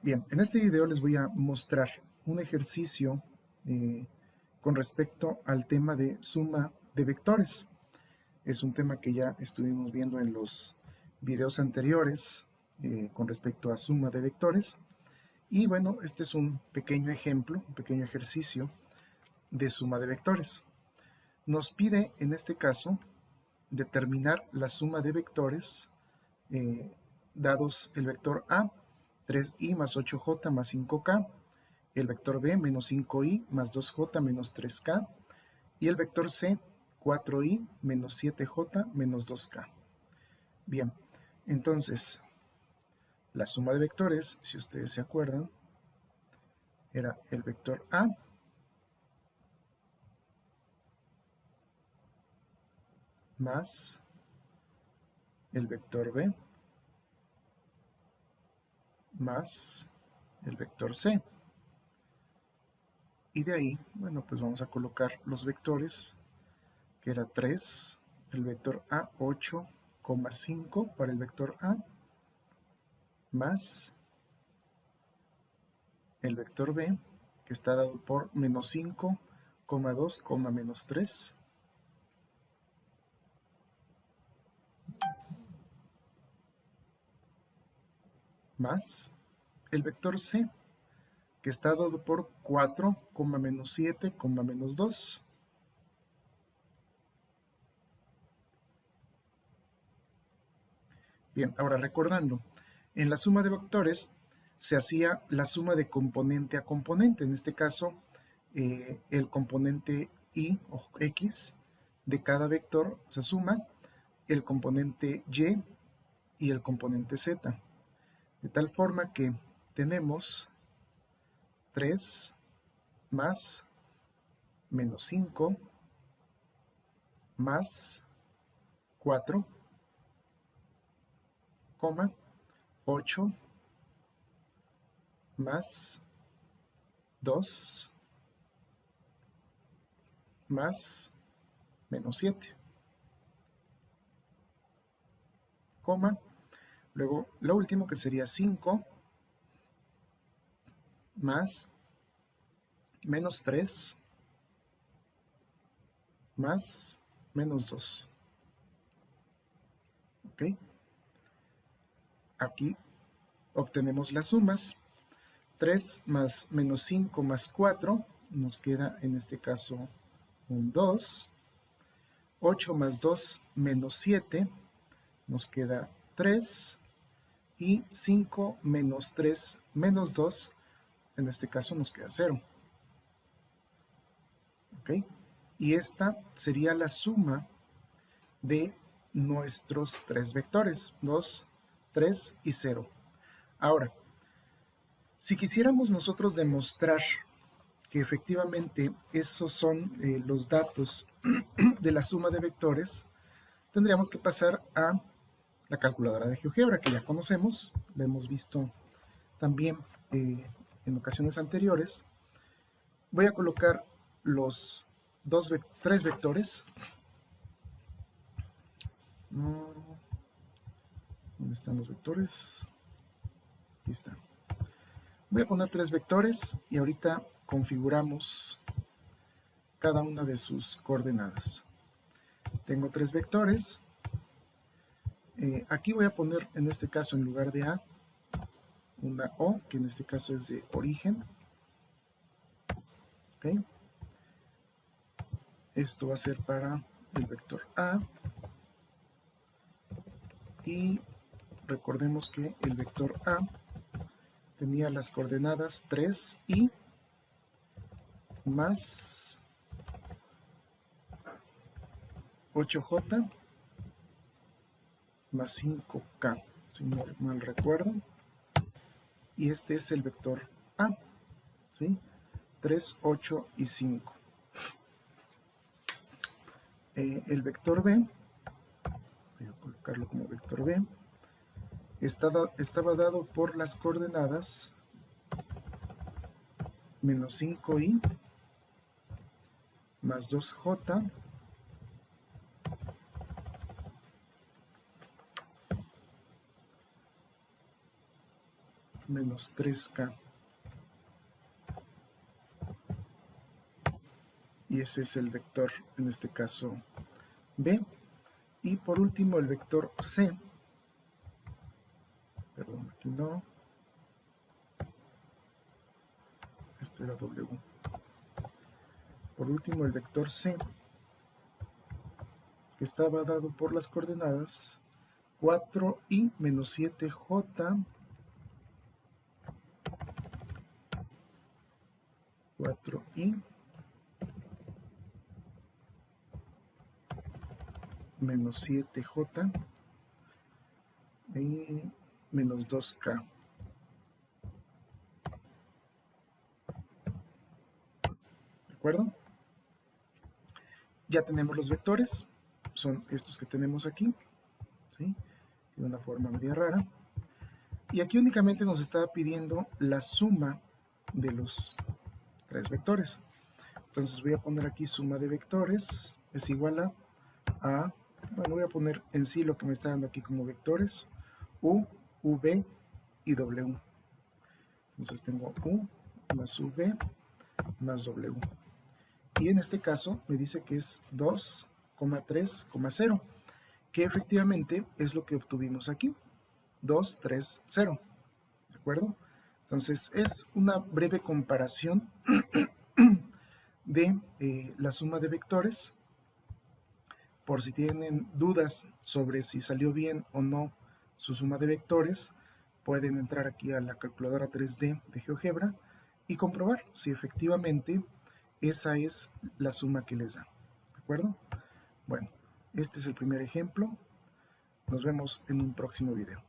Bien, en este video les voy a mostrar un ejercicio con respecto al tema de suma de vectores. Es un tema que ya estuvimos viendo en los videos anteriores con respecto a suma de vectores. Y bueno, este es un pequeño ejemplo, un pequeño ejercicio de suma de vectores. Nos pide en este caso determinar la suma de vectores dados el vector A, 3i más 8j más 5k, el vector B, menos 5i más 2j menos 3k, y el vector C, 4i menos 7j menos 2k. Bien, entonces, la suma de vectores, si ustedes se acuerdan, era el vector A más el vector B más el vector C. Y de ahí, bueno, pues vamos a colocar los vectores, que era 3, el vector A, 8,5 para el vector A, más el vector B, que está dado por menos 5,2, menos 3, más el vector C, que está dado por 4, menos 7, menos 2. Bien, ahora recordando, en la suma de vectores se hacía la suma de componente a componente. En este caso, el componente y o x de cada vector se suma, el componente y el componente z. De tal forma que tenemos 3 más menos 5 más 4, 8 más 2 más menos 7, luego lo último que sería 5 más menos 3 más menos 2. ¿Ok? Aquí obtenemos las sumas. 3 más menos 5 más 4 nos queda en este caso un 2. 8 más 2 menos 7 nos queda 3. Y 5 menos 3 menos 2, en este caso nos queda 0. ¿Ok? Y esta sería la suma de nuestros tres vectores, 2, 3 y 0. Ahora, si quisiéramos nosotros demostrar que efectivamente esos son los datos de la suma de vectores, tendríamos que pasar a la calculadora de GeoGebra, que ya conocemos, la hemos visto también en ocasiones anteriores. Voy a colocar los tres vectores. ¿Dónde están los vectores? Aquí están. Voy a poner tres vectores y ahorita configuramos cada una de sus coordenadas. Tengo tres vectores. Aquí voy a poner, en este caso, en lugar de A, una O, que en este caso es de origen. ¿Okay? Esto va a ser para el vector A. Y recordemos que el vector A tenía las coordenadas 3i más 8j más 5k, si no mal recuerdo. Y este es el vector A, ¿sí? 3, 8 y 5. El vector B, voy a colocarlo como vector B, estaba dado por las coordenadas menos 5i más 2j menos 3K. Y ese es el vector, en este caso, B. Y por último el vector C. Perdón, aquí no. Este era W. Por último el vector C, que estaba dado por las coordenadas 4i menos 7j, 4i menos 7j y menos 2k. ¿De acuerdo? Ya tenemos los vectores, son estos que tenemos aquí, ¿sí? De una forma media rara. Y aquí únicamente nos estaba pidiendo la suma de los tres vectores. Entonces voy a poner aquí suma de vectores es igual a, bueno, voy a poner en sí lo que me está dando aquí como vectores, U, V y W. Entonces tengo U más V más W. Y en este caso me dice que es 2,3,0, que efectivamente es lo que obtuvimos aquí, 2, 3, 0. ¿De acuerdo? Entonces es una breve comparación de la suma de vectores. Por si tienen dudas sobre si salió bien o no su suma de vectores, pueden entrar aquí a la calculadora 3D de GeoGebra y comprobar si efectivamente esa es la suma que les da. ¿De acuerdo? Bueno, este es el primer ejemplo. Nos vemos en un próximo video.